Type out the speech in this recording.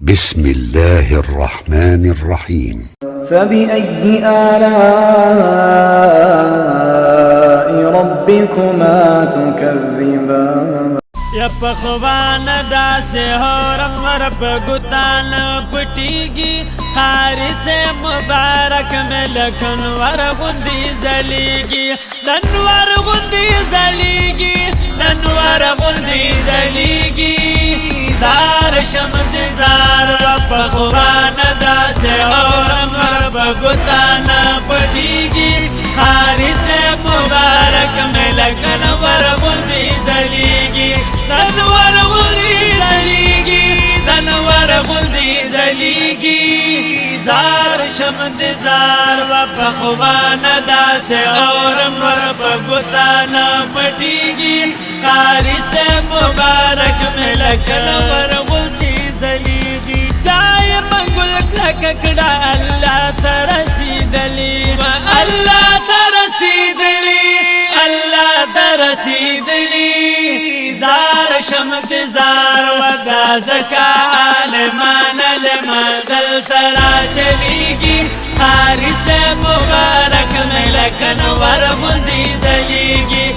بسم الله الرحمن الرحيم. فبأي آلاء ربكما تكذبان. یا پخوان دا سے حرم ورب گتان پٹیگی قاری سے مبارک میں لکھن ورغندی زلیگی دنور غندی زلیگی دنور غندی زلیگی زار شمد زار و پخوان دا سے حرم ورب گتان پٹیگی قاری سے مبارک میں لکھن ورغندی زلیگی دنور غندی زلیگی دنور غندی زلیگی زار شمد زار و پخوان دا سے اور مرب گتانا پٹیگی قاری سے مبارک میں لکنور غندی زلیگی چائے منگل کلککڑا اللہ ترسیدلی اللہ ترسیدلی اللہ ترسیدلی زار شمد زار ودا زکا عالمان لمن دل ترا چلیگی قاری سے مبارک میں لکن ور غندی زلیگی